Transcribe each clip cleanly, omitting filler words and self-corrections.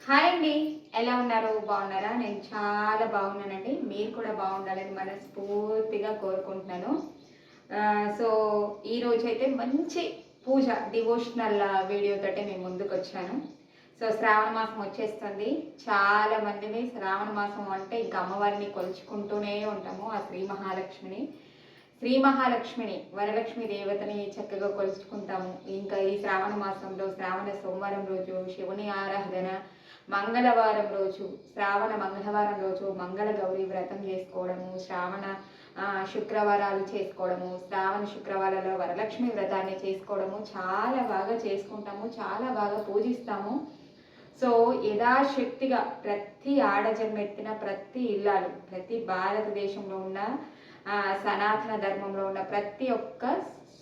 Hi అండి. ఎలా ఉన్నారు? బాగున్నారా? నేను చాలా బాగున్నానండి. మీరు కూడా బాగుండాలని మనస్ఫూర్తిగా కోరుకుంటున్నాను. సో, ఈరోజైతే మంచి పూజ డివోషనల్ వీడియోతోటి నేను ముందుకొచ్చాను. సో, శ్రావణ మాసం వచ్చేస్తుంది. చాలా మందిని శ్రావణ మాసం అంటే ఇంక అమ్మవారిని కొలుచుకుంటూనే ఉంటాము. ఆ శ్రీ మహాలక్ష్మిని వరలక్ష్మి దేవతని చక్కగా కొలుచుకుంటాము. ఇంకా ఈ శ్రావణ మాసంలో శ్రావణ సోమవారం రోజు శివుని ఆరాధన, మంగళవారం రోజు శ్రావణ మంగళవారం రోజు మంగళ గౌరీ వ్రతం చేసుకోవడము, శ్రావణ శుక్రవారాలు చేసుకోవడము, శ్రావణ శుక్రవారాల్లో వరలక్ష్మి వ్రతాన్ని చేసుకోవడము చాలా బాగా చేసుకుంటాము, చాలా బాగా పూజిస్తాము. సో యథాశక్తిగా ప్రతి ఆడజన్మెత్తిన ప్రతి ఇల్లాలు, ప్రతి భారతదేశంలో ఉన్న సనాతన ధర్మంలో ఉన్న ప్రతి ఒక్క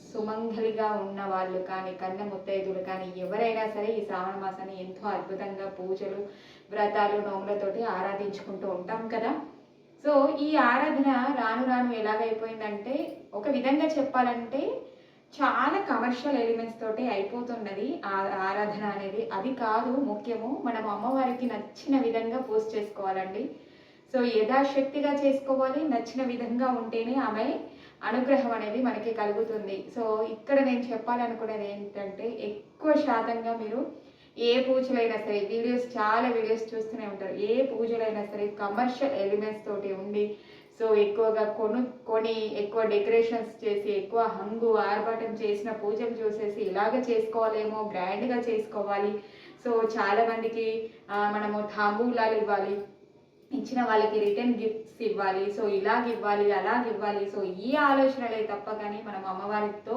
సుమంగలిగా ఉన్న వాళ్ళు కానీ, కన్న ముత్తైదులు కానీ ఎవరైనా సరే ఈ శ్రావణ మాసాన్ని ఎంతో అద్భుతంగా పూజలు, వ్రతాలు, నోములతోటి ఆరాధించుకుంటూ ఉంటాం కదా. సో ఈ ఆరాధన రాను రాను ఎలాగైపోయిందంటే, ఒక విధంగా చెప్పాలంటే చాలా కమర్షియల్ ఎలిమెంట్స్ తోటి అయిపోతున్నది ఆరాధన అనేది. అది కాదు ముఖ్యము, మనం అమ్మవారికి నచ్చిన విధంగా పూజ చేసుకోవాలండి. సో యథాశక్తిగా చేసుకోవాలి, నచ్చిన విధంగా ఉంటేనే ఆమె అనుగ్రహం అనేది మనకి కలుగుతుంది. సో ఇక్కడ నేను చెప్పాలనుకునేది ఏంటంటే, ఎక్కువ శాతంగా మీరు ఏ పూజలైనా సరే చాలా వీడియోస్ చూస్తూనే ఉంటారు. ఏ పూజలైనా సరే కమర్షియల్ ఎలిమెంట్స్ తోటి ఉండి, సో ఎక్కువగా కొని ఎక్కువ డెకరేషన్స్ చేసి, ఎక్కువ హంగు ఆర్భాటం చేసిన పూజలు చూసేసి ఇలాగ చేసుకోవాలేమో, గ్రాండ్గా చేసుకోవాలి, సో చాలామందికి మనము తాంబూలాలు ఇవ్వాలి, ఇచ్చిన వాళ్ళకి రిటర్న్ గిఫ్ట్స్ ఇవ్వాలి, సో ఇవ్వాలి అలాగివ్వాలి, సో ఈ ఆలోచనలే తప్ప కానీ మనం అమ్మవారితో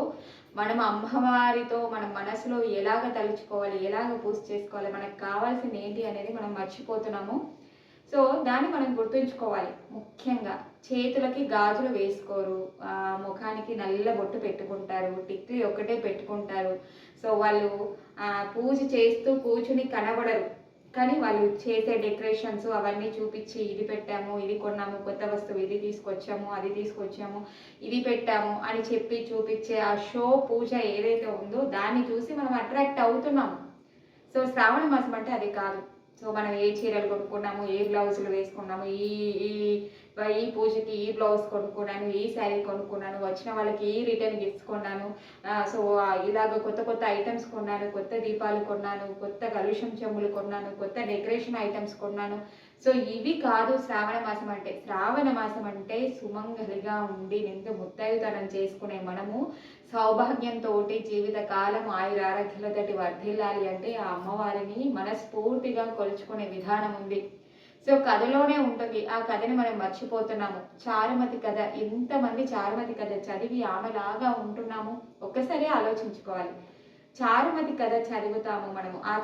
మన మనసులో ఎలాగ తలుచుకోవాలి, ఎలాగ పూజ చేసుకోవాలి, మనకు కావాల్సింది ఏంటి అనేది మనం మర్చిపోతున్నాము. సో దాన్ని మనం గుర్తుంచుకోవాలి. ముఖ్యంగా చేతులకి గాజులు వేసుకోరు, ముఖానికి నల్ల బొట్టు పెట్టుకుంటారు, టిక్లీ ఒకటే పెట్టుకుంటారు. సో వాళ్ళు పూజ చేస్తూ కూర్చుని కనబడరు, కానీ వాళ్ళు చేసే డెకరేషన్స్ అవన్నీ చూపించి ఇది పెట్టాము, ఇది కొన్నాము, కొత్త వస్తువు ఇది తీసుకొచ్చాము, అది తీసుకొచ్చాము, ఇది పెట్టాము అని చెప్పి చూపించే ఆ షో పూజ ఏదైతే ఉందో దాన్ని చూసి మనం అట్రాక్ట్ అవుతున్నాము. సో శ్రావణ మాసం అంటే అది కాదు. సో మనం ఏ చీరలు కొనుక్కున్నాము, ఏ బ్లౌజులు వేసుకున్నాము, ఈ పూజకి ఈ బ్లౌజ్ కొనుక్కున్నాను, ఈ శారీ కొనుక్కున్నాను, వచ్చిన వాళ్ళకి ఈ రిటర్న్ గిఫ్ట్స్ కొన్నాను, సో ఇలాగ కొత్త కొత్త ఐటమ్స్ కొన్నాను, కొత్త దీపాలు కొన్నాను, కొత్త కలుషం చెంబులు కొన్నాను, కొత్త డెకరేషన్ ఐటమ్స్ కొన్నాను. సో ఇవి కాదు శ్రావణ మాసం అంటే. శ్రావణ మాసం అంటే సుమంగలిగా ఉండి నిండు ముత్తైదుతనం చేసుకునే మనము సౌభాగ్యంతో జీవితకాలం ఆయురారోగ్యాలతోటి వర్ధిల్లాలి అంటే ఆ అమ్మవారిని మనస్ఫూర్తిగా కొలుచుకునే విధానం ఉంది. సో కథలోనే ఉంటుంది, ఆ కథని మనం మర్చిపోతున్నాము. చారుమతి కథ, ఎంతమంది చారుమతి కథ చదివి ఆమెలాగా ఉంటున్నాము ఒక్కసారి ఆలోచించుకోవాలి. చారుమతి కథ చదువుతాము మనము, ఆ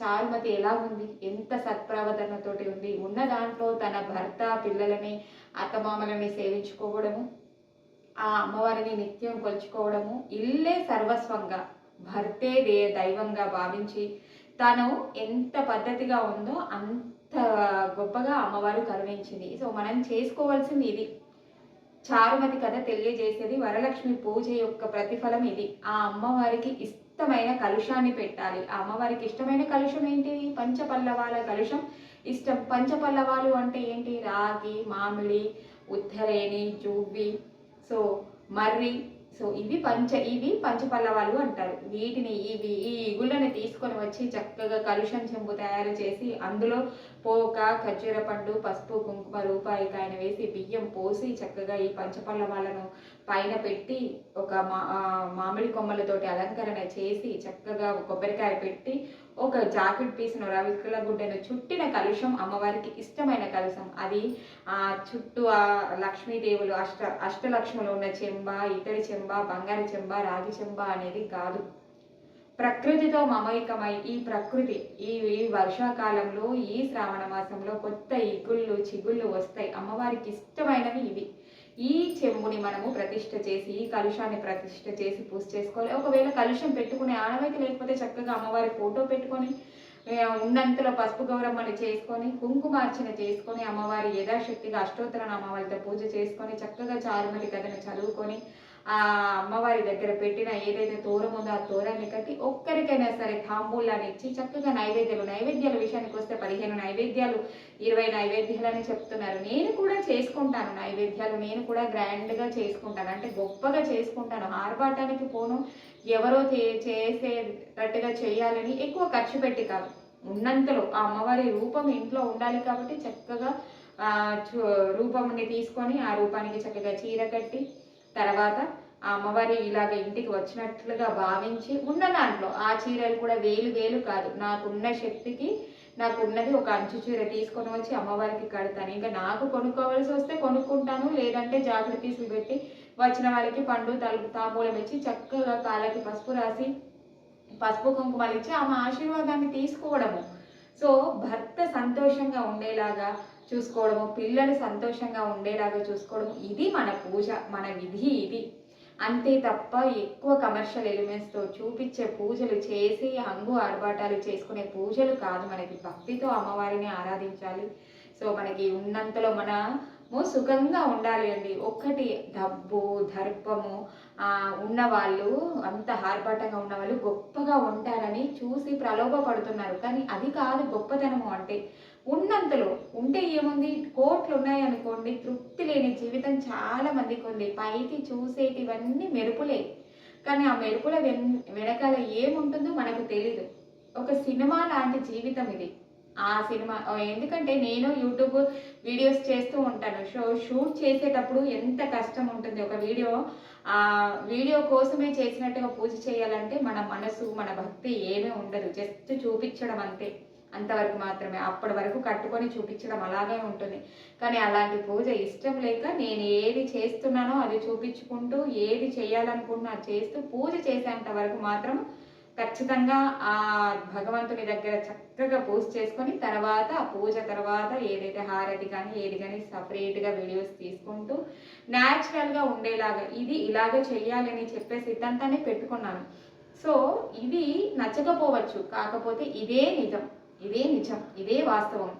చారుమతి ఎలా ఉంది, ఎంత సత్ప్రవర్తనతోటి ఉంది, ఉన్న దాంట్లో తన భర్త పిల్లలని అత్తమామలని సేవించుకోవడము, ఆ అమ్మవారిని నిత్యం కొలుచుకోవడము, ఇల్లే సర్వస్వంగా భర్తే దైవంగా భావించి తను ఎంత పద్ధతిగా ఉందో అంత గొప్పగా అమ్మవారు కరుణించింది. సో మనం చేసుకోవాల్సింది ఇది. చారుమతి కథ తెలియజేసేది వరలక్ష్మి పూజ యొక్క ప్రతిఫలం ఇది. ఆ అమ్మవారికి ఇష్టమైన కలుషాన్ని పెట్టాలి. ఆ అమ్మవారికి ఇష్టమైన కలుషం ఏంటి? పంచపల్లవాల కలుషం ఇష్టం. పంచపల్లవాలు అంటే ఏంటి? రాగి, మామిడి, ఉత్తరేణి, జువ్వి, సో మర్రి, సో ఇవి పంచపల్లవాలు అంటారు. వీటిని ఈ ఇగుళ్ళని తీసుకొని వచ్చి చక్కగా కలుషం చెంబు తయారు చేసి అందులో పోక, ఖర్జూర పండు, పసుపు, కుంకుమ, రూపాయి కాయన వేసి బియ్యం పోసి చక్కగా ఈ పంచపల్లవాలను పైన పెట్టి ఒక మామిడి కొమ్మలతోటి అలంకరణ చేసి చక్కగా కొబ్బరికాయ పెట్టి ఒక జాకెట్ పీస్ను రవికుల గుడ్డను చుట్టిన కలుషం అమ్మవారికి ఇష్టమైన కలుషం. అది చుట్టూ లక్ష్మీదేవులు అష్టలక్ష్ములు ఉన్న చెంబ, ఇతడి చెంబ, బంగారు చెంబ, రాగి చెంబ అనేది కాదు. ప్రకృతితో మమైకమై ఈ ప్రకృతి ఈ వర్షాకాలంలో ఈ శ్రావణ మాసంలో కొత్త ఇగుళ్ళు చిగుళ్ళు వస్తాయి. అమ్మవారికి ఇష్టమైనవి ఇవి. ఈ చెంబుని మనము ప్రతిష్ఠ చేసి, ఈ కలుషాన్ని ప్రతిష్ఠ చేసి పూజ చేసుకోవాలి. ఒకవేళ కలుషం పెట్టుకునే ఆనవాయితీ లేకపోతే చక్కగా అమ్మవారి ఫోటో పెట్టుకొని ఉన్నంతలో పసుపు గౌరమ్మని చేసుకొని కుంకుమార్చన చేసుకొని అమ్మవారి యథాశక్తిగా అష్టోత్తర నామావళితో పూజ చేసుకొని చక్కగా చారుమతి కథను చదువుకొని ఆ అమ్మవారి దగ్గర పెట్టిన ఏదైతే తోరం ఉందో ఆ తోరాన్ని కట్టి ఒక్కరికైనా సరే తాంబూలాన్ని ఇచ్చి చక్కగా నైవేద్యాల విషయానికి వస్తే 15 నైవేద్యాలు 20 నైవేద్యాలు అని చెప్తున్నారు. నేను కూడా చేసుకుంటాను నైవేద్యాలు, నేను కూడా గ్రాండ్గా చేసుకుంటాను, అంటే గొప్పగా చేసుకుంటాను. ఆర్భాటానికి పోను, ఎవరో చేసేటట్టుగా చేయాలని ఎక్కువ ఖర్చు పెట్టి కాదు, ఉన్నంతలో ఆ అమ్మవారి రూపం ఇంట్లో ఉండాలి కాబట్టి చక్కగా రూపంని తీసుకొని ఆ రూపానికి చక్కగా చీర కట్టి తర్వాత ఆ అమ్మవారి ఇలాగ ఇంటికి వచ్చినట్లుగా భావించి ఉన్న దాంట్లో ఆ చీరలు కూడా వేలు కాదు, నాకున్న శక్తికి నాకున్నది ఒక అంచు చీర తీసుకొని వచ్చి అమ్మవారికి కడతాను. ఇంకా నాకు కొనుక్కోవాల్సి వస్తే కొనుక్కుంటాను, లేదంటే జాకెట్ పీసులు పెట్టి వచ్చిన వాళ్ళకి పండు తాంబూలం ఇచ్చి చక్కగా కాళ్ళకి పసుపు రాసి పసుపు కుంకుమలు ఇచ్చి ఆమె ఆశీర్వాదాన్ని తీసుకోవడము. సో భర్త సంతోషంగా ఉండేలాగా చూసుకోవడము, పిల్లలు సంతోషంగా ఉండేలాగా చూసుకోవడము, ఇది మన పూజ, మన విధి ఇది. అంతే తప్ప ఎక్కువ కమర్షియల్ ఎలిమెంట్స్తో చూపించే పూజలు చేసి హంగు ఆర్భాటాలు చేసుకునే పూజలు కాదు. మనకి భక్తితో అమ్మవారిని ఆరాధించాలి. సో మనకి ఉన్నంతలో మనము సుఖంగా ఉండాలి అండి. ఒక్కటి డబ్బు దర్పము ఉన్నవాళ్ళు, అంత ఆర్భాటంగా ఉన్నవాళ్ళు గొప్పగా ఉంటారని చూసి ప్రలోభపడుతున్నారు. కానీ అది కాదు గొప్పతనము అంటే. ఉన్నంతలో ఉంటే ఏముంది, కోట్లు ఉన్నాయనుకోండి, తృప్తి లేని జీవితం చాలా మందికి ఉంది. పైకి చూసేటివన్నీ మెరుపులే, కానీ ఆ మెరుపుల వెనకాల ఏముంటుందో మనకు తెలీదు. ఒక సినిమా లాంటి జీవితం ఇది. ఆ సినిమా ఎందుకంటే నేను యూట్యూబ్ వీడియోస్ చేస్తూ ఉంటాను. షూట్ చేసేటప్పుడు ఎంత కష్టం ఉంటుంది. ఒక వీడియో కోసమే చేసినట్టుగా పూజ చేయాలంటే మన మనసు, మన భక్తి ఏమీ ఉండదు, జస్ట్ చూపించడం అంతే, అంతవరకు మాత్రమే. అప్పటి వరకు కట్టుకొని చూపించడం అలాగే ఉంటుంది. కానీ అలాంటి పూజ ఇష్టం లేక నేను ఏది చేస్తున్నానో అది చూపించుకుంటూ, ఏది చేయాలనుకుంటున్నా చేస్తూ పూజ చేసేంత వరకు మాత్రం ఖచ్చితంగా ఆ భగవంతుని దగ్గర చక్కగా పూజ చేసుకొని తర్వాత ఆ పూజ తర్వాత ఏదైతే హారతి కానీ ఏది కానీ సపరేట్గా వీడియోస్ తీసుకుంటూ న్యాచురల్గా ఉండేలాగా ఇది ఇలాగ చెయ్యాలని చెప్పే సిద్ధాంతాన్ని పెట్టుకున్నాను. సో ఇది నచ్చకపోవచ్చు, కాకపోతే ఇదే నిజం, ఇదే వాస్తవం.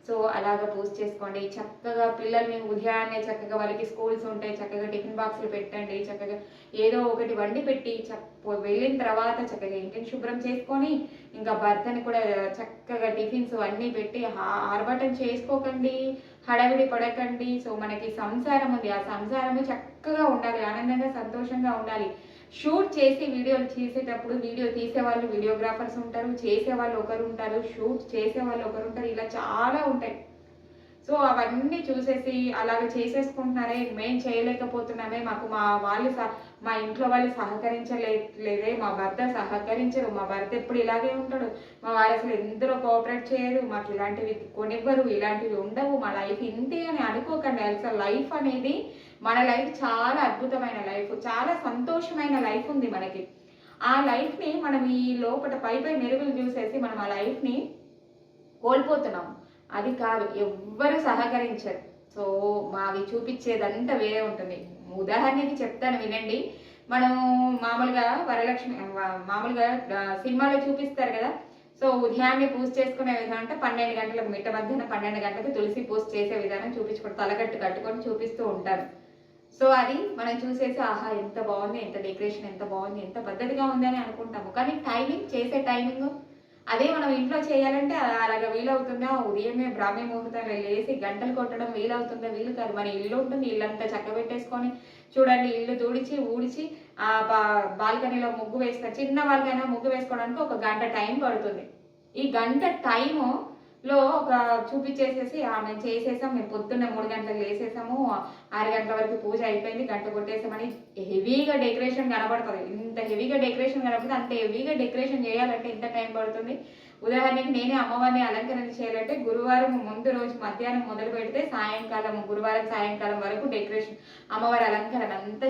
సో అలాగ పూజ చేసుకోండి. చక్కగా పిల్లల్ని ఉదయాన్నే చక్కగా వాళ్ళకి స్కూల్స్ ఉంటాయి, చక్కగా టిఫిన్ బాక్సులు పెట్టండి, చక్కగా ఏదో ఒకటి వండి పెట్టి వెళ్ళిన తర్వాత చక్కగా ఇంటిని శుభ్రం చేసుకొని ఇంకా భర్తని కూడా చక్కగా టిఫిన్స్ అన్నీ పెట్టి ఆర్భాటం చేసుకోకండి, హడావిడి పడకండి. సో మనకి సంసారం ఉంది, ఆ సంసారము చక్కగా ఉండాలి, ఆనందంగా సంతోషంగా ఉండాలి. షూట్ చేసి వీడియోలు చేసేటప్పుడు వీడియో తీసేవాళ్ళు వీడియోగ్రాఫర్స్ ఉంటారు, చేసేవాళ్ళు ఒకరు ఉంటారు, షూట్ చేసేవాళ్ళు ఒకరు ఉంటారు, ఇలా చాలా ఉంటాయి. సో అవన్నీ చూసేసి అలాగ చేసేసుకుంటున్నారే, మేము చేయలేకపోతున్నామే, మాకు మా ఇంట్లో వాళ్ళు సహకరించలేదే, మా భర్త సహకరించరు, మా భర్త ఎప్పుడు ఇలాగే ఉంటాడు, మా వారు అసలు ఎందులో కోఆపరేట్ చేయరు, మాకు ఇలాంటివి కొనివ్వరు, ఇలాంటివి ఉండవు, మా లైఫ్ ఇంతే అని అనుకోకండి. అసలు లైఫ్ అనేది, మన లైఫ్ చాలా అద్భుతమైన లైఫ్, చాలా సంతోషమైన లైఫ్ ఉంది మనకి. ఆ లైఫ్ని మనం ఈ లోపల పై మెరుగులు చూసేసి మనం ఆ లైఫ్ని కోల్పోతున్నాం. అది కాదు, ఎవ్వరు సహకరించరు. సో మావి చూపించేదంతా వేరే ఉంటుంది. ఉదాహరణకి చెప్తాను వినండి. మనం మామూలుగా మామూలుగా సినిమాలో చూపిస్తారు కదా. సో ఉదయాన్నే పూజ చేసుకునే విధానం అంటే 12 గంటలకు మిట్ట మధ్యాహ్నం 12 గంటలకు తులసి పూజ చేసే విధానం చూపించుకుంటూ తలగట్టు కట్టుకొని చూపిస్తూ ఉంటారు. సో అది మనం చూసేసి ఆహా ఎంత బాగుంది, ఎంత డెకరేషన్ ఎంత బాగుంది, ఎంత పద్ధతిగా ఉంది అని అనుకుంటాము. కానీ చేసే టైమింగ్ అదే మనం ఇంట్లో చేయాలంటే అలాగా వీలవుతుందా? ఉదయమే బ్రాహ్మీ ముహూర్తంలో లేసి గంటలు కొట్టడం వీలవుతుందా? వీలు కాదు. మన ఇల్లు ఉంటుంది, ఇల్లంతా చక్కబెట్టేసుకొని చూడండి, ఇల్లు తుడిచి ఊడిచి ఆ బాల్కనీలో ముగ్గు వేస్తారు. చిన్న వాళ్ళకైనా ముగ్గు వేసుకోవడానికి ఒక గంట టైం పడుతుంది. ఈ గంట టైములో ఒక చూపించేసేసి మేము చేసేసాం, మేము పొద్దున్న 3 గంటలకు లేసేసాము, 6 గంటల వరకు పూజ అయిపోయింది, గంట కొట్టేసామని హెవీగా డెకరేషన్ కనబడుతుంది. ఇంత హెవీగా డెకరేషన్ కనబడుతుంది, అంత హెవీగా డెకరేషన్ చేయాలంటే ఎంత టైం పడుతుంది? ఉదాహరణకి నేనే అమ్మవారిని అలంకరణ చేయాలంటే గురువారం ముందు రోజు మధ్యాహ్నం మొదలు పెడితే గురువారం సాయంకాలం వరకు డెకరేషన్ అమ్మవారి అలంకరణ అంతా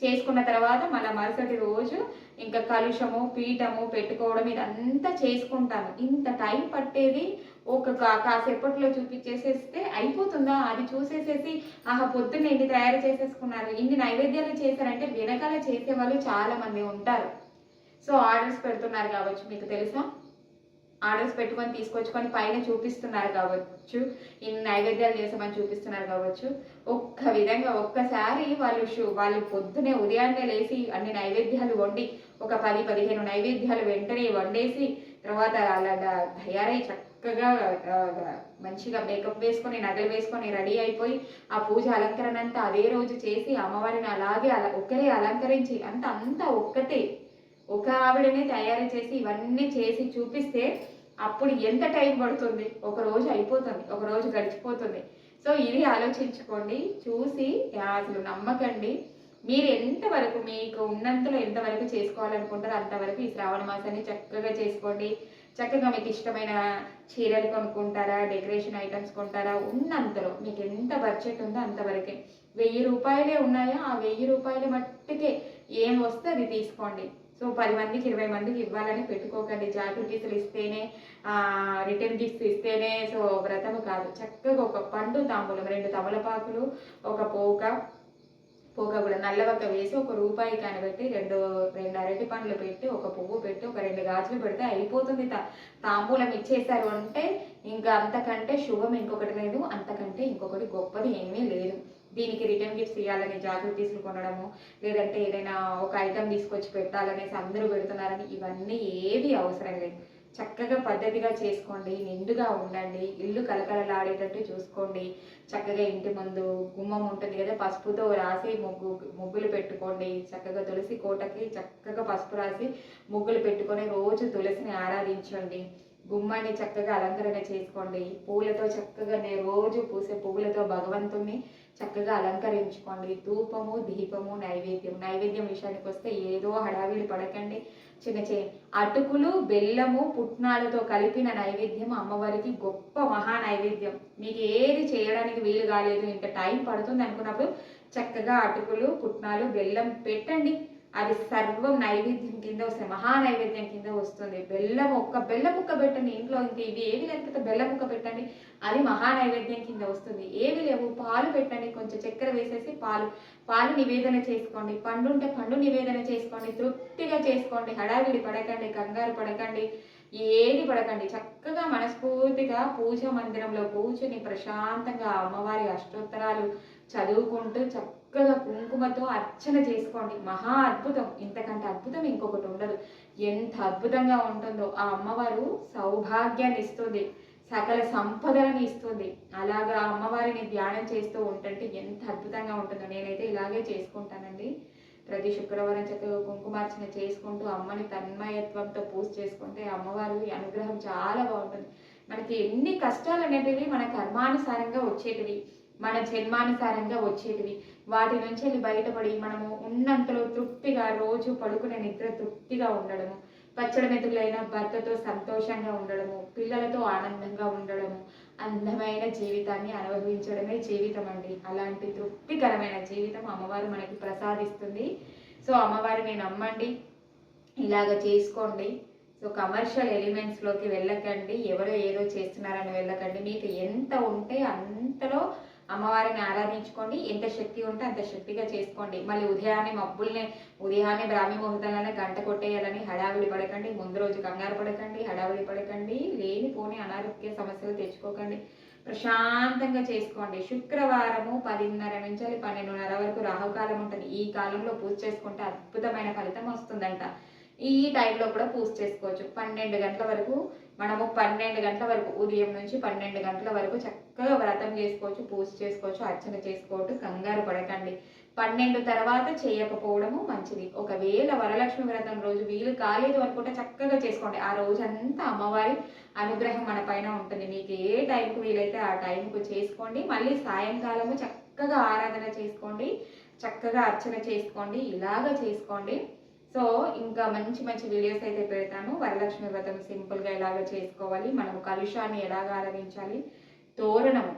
చేసుకున్న తర్వాత మళ్ళీ మరుసటి రోజు ఇంకా కలుషము పీఠము పెట్టుకోవడం ఇదంతా చేసుకుంటాను. ఇంత టైం పట్టేది ఒక కాసేపట్లో చూపించేసేస్తే అయిపోతుందా? అది చూసేసేసి పొద్దున్న ఇన్ని తయారు చేసేసుకున్నారు, ఇన్ని నైవేద్యాలు చేశారంటే వెనకాల చేసే వాళ్ళు చాలా మంది ఉంటారు. సో ఆర్డర్స్ పెడుతున్నారు కావచ్చు, మీకు తెలుసా? ఆర్డర్స్ పెట్టుకొని తీసుకొచ్చుకొని పైన చూపిస్తున్నారు కావచ్చు, ఇన్ని నైవేద్యాలు చేసామని చూపిస్తున్నారు కావచ్చు. ఒక్క విధంగా ఒక్కసారి వాళ్ళు పొద్దునే ఉదయాన్నే లేచి అన్ని నైవేద్యాలు వండి ఒక 10-15 నైవేద్యాలు వెంటనే వండేసి తర్వాత అలా తయారై చక్కగా మంచిగా మేకప్ వేసుకొని నగలు వేసుకొని రెడీ అయిపోయి ఆ పూజ అలంకరణ అంతా అదే రోజు చేసి అమ్మవారిని అలాగే ఒక్కరే అలంకరించి అంతా ఒక్కతే ఒక ఆవిడనే తయారు చేసి ఇవన్నీ చేసి చూపిస్తే అప్పుడు ఎంత టైం పడుతుంది? ఒక రోజు అయిపోతుంది, ఒక రోజు గడిచిపోతుంది. సో ఇది ఆలోచించుకోండి, చూసి అసలు నమ్మకండి. మీరు ఎంతవరకు మీకు ఉన్నంతలో ఎంతవరకు చేసుకోవాలనుకుంటారో అంతవరకు ఈ శ్రావణ మాసాన్ని చక్కగా చేసుకోండి. చక్కగా మీకు ఇష్టమైన చీరలు కొనుక్కుంటారా, డెకరేషన్ ఐటమ్స్ కొంటారా, ఉన్నంతలో మీకు ఎంత బడ్జెట్ ఉందో అంతవరకే. 1000 రూపాయలే ఉన్నాయా, ఆ 1000 రూపాయల మట్టుకే ఏం వస్తే అది తీసుకోండి. సో 10 మందికి 20 మందికి ఇవ్వాలని పెట్టుకోకండి. జాకెట్ ఇస్తేనే రిటర్న్ గిఫ్ట్స్ ఇస్తేనే సో వ్రతము కాదు. చక్కగా ఒక పండు తాంబూలం, 2 తమలపాకులు, ఒక పోక కూడా నల్లవక్క వేసి ఒక రూపాయి కనబెట్టి రెండు అరటి పండ్లు పెట్టి ఒక పువ్వు పెట్టి ఒక 2 గాజులు పెడితే అయిపోతుంది. తాంబూలం ఇచ్చేసారు అంటే ఇంకా అంతకంటే శుభం ఇంకొకటి లేదు, అంతకంటే ఇంకొకటి గొప్పది ఏమీ లేదు. దీనికి రిటర్న్ గిఫ్ట్స్ ఇవ్వాలని జాగృతీసులు కొనడము, లేదంటే ఏదైనా ఒక ఐటెం తీసుకొచ్చి పెట్టాలనేసి అందరూ పెడుతున్నారని ఇవన్నీ ఏవి అవసరం లేదు. చక్కగా పద్ధతిగా చేసుకోండి, నిండుగా ఉండండి, ఇల్లు కలకలలాడేటట్టు చూసుకోండి. చక్కగా ఇంటి ముందు గుమ్మం ఉంటుంది కదా, పసుపుతో రాసి ముగ్గులు పెట్టుకోండి. చక్కగా తులసి కోటకి చక్కగా పసుపు రాసి ముగ్గులు పెట్టుకొని రోజు తులసిని ఆరాధించండి. గుమ్మాన్ని చక్కగా అలంకరణ చేసుకోండి. పూలతో చక్కగా రోజు పూసే పువ్వులతో భగవంతుణ్ణి చక్కగా అలంకరించుకోండి. ధూపము, దీపము, నైవేద్యం విషయానికి వస్తే ఏదో హడావిడి పడకండి. చిన్న అటుకులు, బెల్లము, పుట్నాలతో కలిపిన నైవేద్యం అమ్మవారికి గొప్ప మహా నైవేద్యం. మీకు ఏది చేయడానికి వీలు కాలేదు, ఇంత టైం పడుతుంది అనుకున్నప్పుడు చక్కగా అటుకులు, పుట్నాలు, బెల్లం పెట్టండి. అది సర్వం నైవేద్యం కింద వస్తాయి, మహా నైవేద్యం కింద వస్తుంది. బెల్లం ముక్క పెట్టండి ఇంట్లో. ఇంక ఇవి ఏవి లేకపోతే బెల్లం ముక్క పెట్టండి, అది మహా నైవేద్యం కింద వస్తుంది. ఏవి లేవు పాలు పెట్టండి, కొంచెం చక్కెర వేసేసి పాలు నివేదన చేసుకోండి. పండు ఉంటే పండు నివేదన చేసుకోండి. తృప్తిగా చేసుకోండి, హడావిడి పడకండి, కంగారు పడకండి, ఏది పడకండి. చక్కగా మనస్ఫూర్తిగా పూజ మందిరంలో కూర్చుని ప్రశాంతంగా అమ్మవారి అష్టోత్తరాలు చదువుకుంటూ చక్కగా కుంకుమతో అర్చన చేసుకోండి. మహా అద్భుతం, ఇంతకంటే అద్భుతం ఇంకొకటి ఉండదు. ఎంత అద్భుతంగా ఉంటుందో ఆ అమ్మవారు సౌభాగ్యాన్ని ఇస్తుంది, సకల సంపదలను ఇస్తుంది. అలాగా అమ్మవారిని ధ్యానం చేస్తూ ఉంటుంటే ఎంత అద్భుతంగా ఉంటుందో. నేనైతే ఇలాగే చేసుకుంటానండి. ప్రతి శుక్రవారం చక్కగా కుంకుమార్చన చేసుకుంటూ అమ్మని తన్మయత్వంతో పూజ చేసుకుంటే అమ్మవారి అనుగ్రహం చాలా బాగుంటుంది. మనకి ఎన్ని కష్టాలు అనేటివి మన కర్మానుసారంగా వచ్చేటివి, మన జన్మానుసారంగా వచ్చేటివి. వాటి నుంచి వెళ్ళి బయటపడి మనము ఉన్నంతలో తృప్తిగా రోజు పడుకునే నిద్ర తృప్తిగా ఉండడము, పచ్చడి మెతుకులైన భర్తతో సంతోషంగా ఉండడము, పిల్లలతో ఆనందంగా ఉండడము, అందమైన జీవితాన్ని అనుభవించడమే జీవితం అండి. అలాంటి తృప్తికరమైన జీవితం అమ్మవారు మనకి ప్రసాదిస్తుంది. సో అమ్మవారిని నమ్మండి, ఇలాగ చేసుకోండి. సో కమర్షియల్ ఎలిమెంట్స్లోకి వెళ్ళకండి, ఎవరో ఏదో చేస్తున్నారని వెళ్ళకండి. మీకు ఎంత ఉంటే అంతలో అమ్మవారిని ఆరాధించుకోండి. ఎంత శక్తి ఉంటే అంత శక్తిగా చేసుకోండి. మళ్ళీ ఉదయాన్నే బ్రాహ్మీ ముహూర్తంలోనే గంట కొట్టేయాలని హడావిడి పడకండి. ముందు రోజు కంగారు పడకండి, హడావిడి పడకండి, లేనిపోని అనారోగ్య సమస్యలు తెచ్చుకోకండి. ప్రశాంతంగా చేసుకోండి. శుక్రవారము 10:30 నుంచి 12:30 వరకు రాహుకాలం ఉంటుంది. ఈ కాలంలో పూజ చేసుకుంటే అద్భుతమైన ఫలితం వస్తుందంట. ఈ టైంలో కూడా పూజ చేసుకోవచ్చు. 12 గంటల వరకు మనము 12 గంటల వరకు ఉదయం నుంచి 12 గంటల వరకు చక్కగా వ్రతం చేసుకోవచ్చు, పూజ చేసుకోవచ్చు, అర్చన చేసుకోవచ్చు. కంగారు పడకండి. 12 తర్వాత చేయకపోవడము మంచిది. ఒకవేళ వరలక్ష్మి వ్రతం రోజు వీలు కాలేదు అనుకుంటే చక్కగా చేసుకోండి. ఆ రోజంతా అమ్మవారి అనుగ్రహం మన పైన ఉంటుంది. మీకు ఏ టైంకు వీలైతే ఆ టైంకు చేసుకోండి. మళ్ళీ సాయంకాలము చక్కగా ఆరాధన చేసుకోండి, చక్కగా అర్చన చేసుకోండి. ఇలాగ చేసుకోండి. సో ఇంకా మంచి వీడియోస్ అయితే పెడతాను. వరలక్ష్మి వ్రతం సింపుల్గా ఎలాగ చేసుకోవాలి, మనము కలుషాన్ని ఎలాగ ఆరాధించాలి, తోరణము.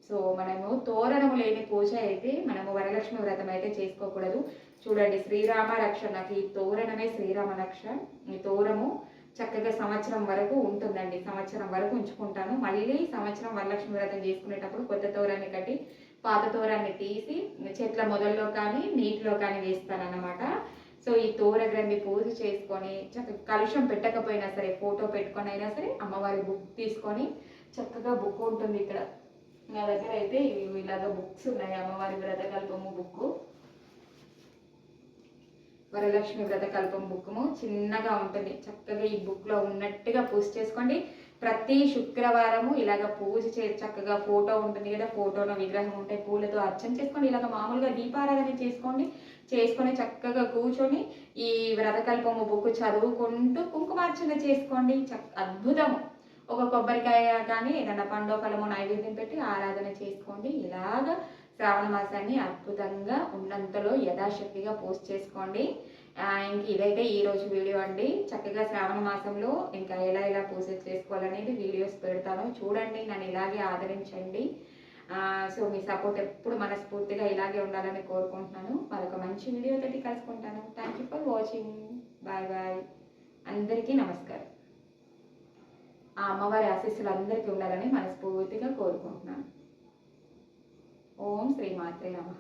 సో మనము తోరణము లేని పూజ అయితే మనము వరలక్ష్మి వ్రతం అయితే చేసుకోకూడదు. చూడండి, శ్రీరామ రక్ష, నాకు ఈ తోరణమే శ్రీరామ రక్ష. ఈ తోరము చక్కగా సంవత్సరం వరకు ఉంటుందండి. సంవత్సరం వరకు ఉంచుకుంటాను. మళ్ళీ సంవత్సరం వరలక్ష్మి వ్రతం చేసుకునేటప్పుడు కొత్త తోరాన్ని కట్టి పాత తోరాన్ని తీసి చెట్ల మొదల్లో కానీ నీటిలో కానీ వేస్తాను అన్నమాట. సో ఈ తోర గ్రంథి పూజ చేసుకొని చక్కగా కలుషం పెట్టకపోయినా సరే ఫోటో పెట్టుకొని అయినా సరే అమ్మవారి బుక్ తీసుకొని చక్కగా బుక్ ఉంటుంది ఇక్కడ నా దగ్గర అయితే ఇలాగ బుక్స్ ఉన్నాయి. అమ్మవారి వ్రతకల్పము బుక్, వరలక్ష్మి వ్రతకల్పం బుక్ము చిన్నగా ఉంటుంది. చక్కగా ఈ బుక్లో ఉన్నట్టుగా పూజ చేసుకోండి. ప్రతి శుక్రవారము ఇలాగ పూజ చక్కగా ఫోటో ఉంటుంది కదా, ఫోటోలో విగ్రహం ఉంటే పూలతో అర్చన చేసుకోండి. ఇలాగ మామూలుగా దీపారాధన చేసుకొని చక్కగా కూర్చొని ఈ వ్రతకల్పము బుక్ చదువుకుంటూ కుంకుమార్చన చేసుకోండి. అద్భుతము. ఒక కొబ్బరికాయ కానీ ఏదైనా పండో ఫలమో నైవేద్యం పెట్టి ఆరాధన చేసుకోండి. ఇలాగ శ్రావణ మాసాన్ని అద్భుతంగా ఉన్నంతలో యథాశక్తిగా పోస్ట్ చేసుకోండి. ఇంక ఇదైతే ఈరోజు వీడియో అండి. చక్కగా శ్రావణ మాసంలో ఇంకా ఎలా పూజ చేసుకోవాలనేది వీడియోస్ పెడతాను, చూడండి. నన్ను ఇలాగే ఆదరించండి. సో మీ సపోర్ట్ ఎప్పుడు మనస్ఫూర్తిగా ఇలాగే ఉండాలని కోరుకుంటున్నాను. మరొక మంచి వీడియోతోటి కలుసుకుంటాను. Thank you for watching. Bye bye. అందరికీ నమస్కారం. ఆ అమ్మవారి ఆశీస్సులు అందరికీ ఉండాలని మనస్ఫూర్తిగా కోరుకుంటున్నాను. ఓం శ్రీ మాత్రే నమః.